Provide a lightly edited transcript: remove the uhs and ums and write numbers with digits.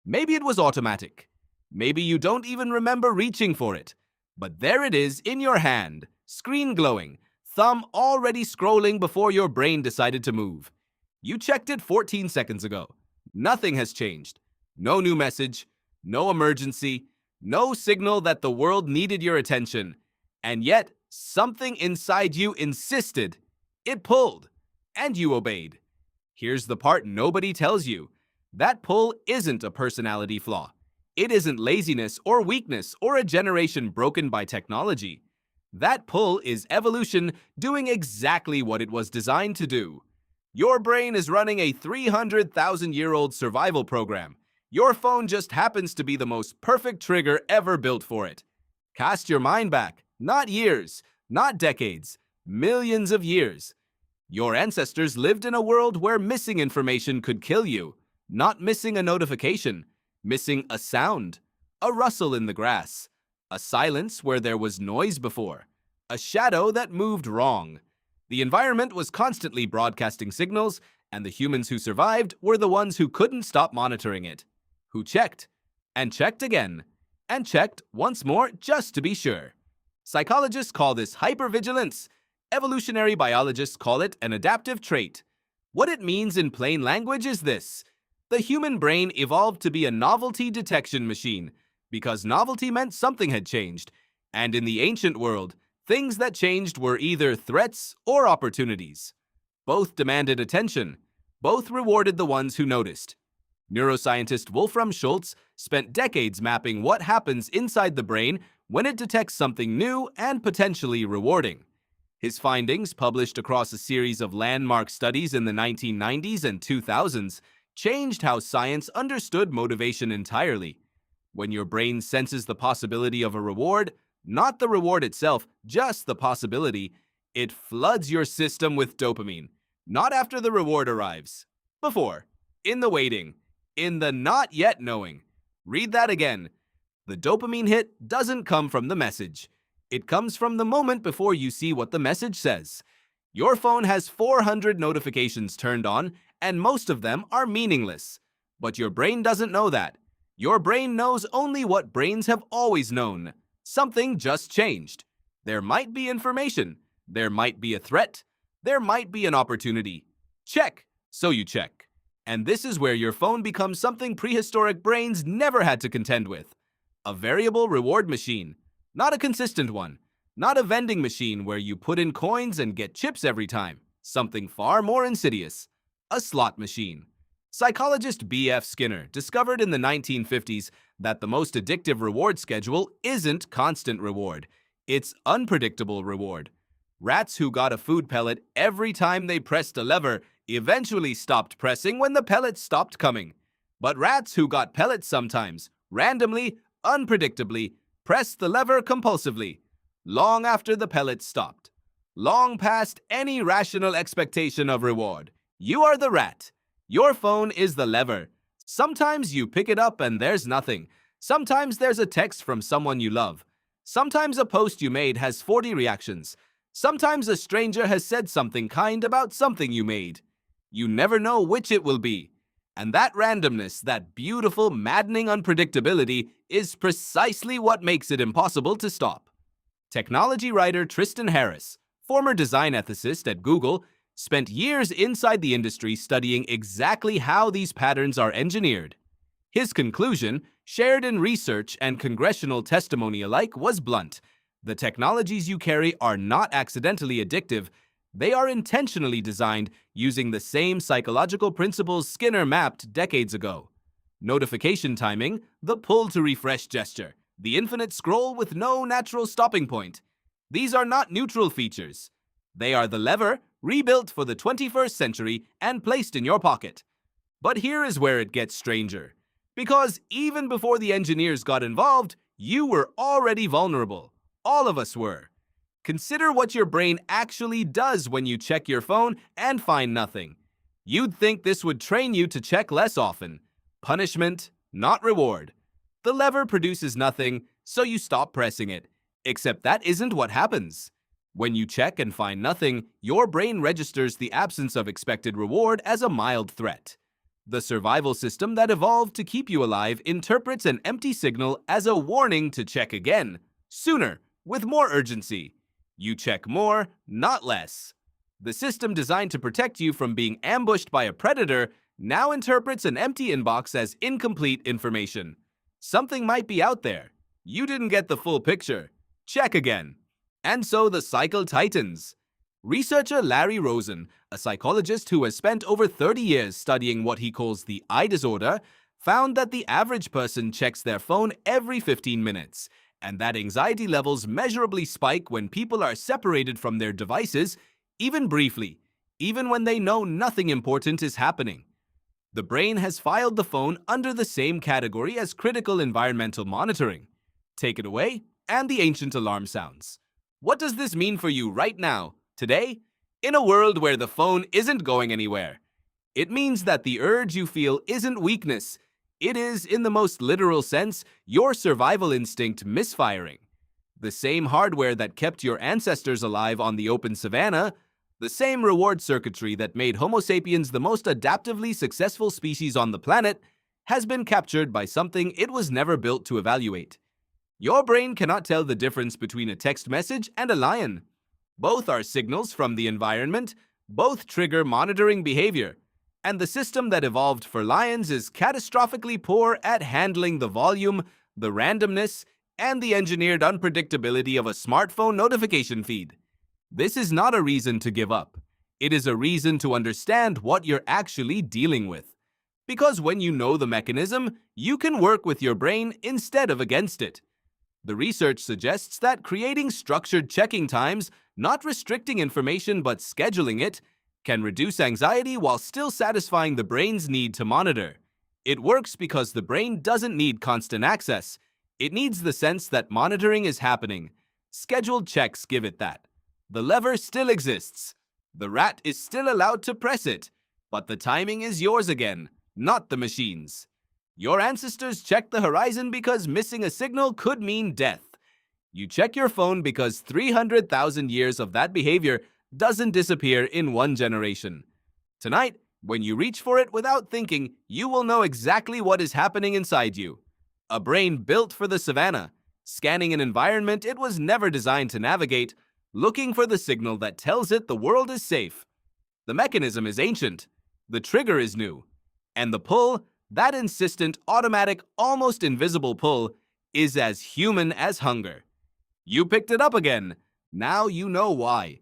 Maybe it was automatic. Maybe you don't even remember reaching for it. But there it is in your hand, screen glowing, thumb already scrolling before your brain decided to move. You checked it 14 seconds ago. Nothing has changed. No new message, no emergency, no signal that the world needed your attention. And yet, something inside you insisted. It pulled, and you obeyed. Here's the part nobody tells you. That pull isn't a personality flaw. It isn't laziness or weakness or a generation broken by technology. That pull is evolution doing exactly what it was designed to do. Your brain is running a 300,000-year-old survival program. Your phone just happens to be the most perfect trigger ever built for it. Cast your mind back, not years, not decades, millions of years. Your ancestors lived in a world where missing information could kill you, not missing a notification, missing a sound, a rustle in the grass, a silence where there was noise before, a shadow that moved wrong. The environment was constantly broadcasting signals, and the humans who survived were the ones who couldn't stop monitoring it, who checked, and checked again, and checked once more just to be sure. Psychologists call this hypervigilance. Evolutionary biologists call it an adaptive trait. What it means in plain language is this. The human brain evolved to be a novelty detection machine because novelty meant something had changed, and in the ancient world, things that changed were either threats or opportunities. Both demanded attention. Both rewarded the ones who noticed. Neuroscientist Wolfram Schultz spent decades mapping what happens inside the brain when it detects something new and potentially rewarding. His findings, published across a series of landmark studies in the 1990s and 2000s, changed how science understood motivation entirely. When your brain senses the possibility of a reward, not the reward itself, just the possibility, it floods your system with dopamine. Not after the reward arrives. Before. In the waiting. In the not yet knowing. Read that again. The dopamine hit doesn't come from the message. It comes from the moment before you see what the message says. Your phone has 400 notifications turned on, and most of them are meaningless. But your brain doesn't know that. Your brain knows only what brains have always known. Something just changed. There might be information. There might be a threat. There might be an opportunity. Check. So you check. And this is where your phone becomes something prehistoric brains never had to contend with. A variable reward machine. Not a consistent one. Not a vending machine where you put in coins and get chips every time. Something far more insidious. A slot machine. Psychologist B.F. Skinner discovered in the 1950s that the most addictive reward schedule isn't constant reward. It's unpredictable reward. Rats who got a food pellet every time they pressed a lever eventually stopped pressing when the pellets stopped coming. But rats who got pellets sometimes, randomly, unpredictably, pressed the lever compulsively, long after the pellets stopped. Long past any rational expectation of reward. You are the rat. Your phone is the lever. Sometimes you pick it up and there's nothing. Sometimes there's a text from someone you love. Sometimes a post you made has 40 reactions. Sometimes a stranger has said something kind about something you made. You never know which it will be. And that randomness, that beautiful, maddening unpredictability, is precisely what makes it impossible to stop. Technology writer Tristan Harris, former design ethicist at Google, spent years inside the industry studying exactly how these patterns are engineered. His conclusion, shared in research and congressional testimony alike, was blunt. The technologies you carry are not accidentally addictive. They are intentionally designed using the same psychological principles Skinner mapped decades ago. Notification timing, the pull to refresh gesture, the infinite scroll with no natural stopping point. These are not neutral features. They are the lever, rebuilt for the 21st century and placed in your pocket. But here is where it gets stranger. Because even before the engineers got involved, you were already vulnerable. All of us were. Consider what your brain actually does when you check your phone and find nothing. You'd think this would train you to check less often. Punishment, not reward. The lever produces nothing, so you stop pressing it. Except that isn't what happens. When you check and find nothing, your brain registers the absence of expected reward as a mild threat. The survival system that evolved to keep you alive interprets an empty signal as a warning to check again, sooner, with more urgency. You check more, not less. The system designed to protect you from being ambushed by a predator now interprets an empty inbox as incomplete information. Something might be out there. You didn't get the full picture. Check again. And so the cycle tightens. Researcher Larry Rosen, a psychologist who has spent over 30 years studying what he calls the iDisorder, found that the average person checks their phone every 15 minutes, and that anxiety levels measurably spike when people are separated from their devices, even briefly, even when they know nothing important is happening. The brain has filed the phone under the same category as critical environmental monitoring. Take it away, and the ancient alarm sounds. What does this mean for you right now, today, in a world where the phone isn't going anywhere? It means that the urge you feel isn't weakness. It is, in the most literal sense, your survival instinct misfiring. The same hardware that kept your ancestors alive on the open savanna, the same reward circuitry that made Homo sapiens the most adaptively successful species on the planet, has been captured by something it was never built to evaluate. Your brain cannot tell the difference between a text message and a lion. Both are signals from the environment, both trigger monitoring behavior, and the system that evolved for lions is catastrophically poor at handling the volume, the randomness, and the engineered unpredictability of a smartphone notification feed. This is not a reason to give up. It is a reason to understand what you're actually dealing with. Because when you know the mechanism, you can work with your brain instead of against it. The research suggests that creating structured checking times, not restricting information but scheduling it, can reduce anxiety while still satisfying the brain's need to monitor. It works because the brain doesn't need constant access. It needs the sense that monitoring is happening. Scheduled checks give it that. The lever still exists. The rat is still allowed to press it, but the timing is yours again, not the machine's. Your ancestors checked the horizon because missing a signal could mean death. You check your phone because 300,000 years of that behavior doesn't disappear in one generation. Tonight, when you reach for it without thinking, you will know exactly what is happening inside you. A brain built for the savannah, scanning an environment it was never designed to navigate, looking for the signal that tells it the world is safe. The mechanism is ancient, the trigger is new, and the pull, that insistent, automatic, almost invisible pull, is as human as hunger. You picked it up again. Now you know why.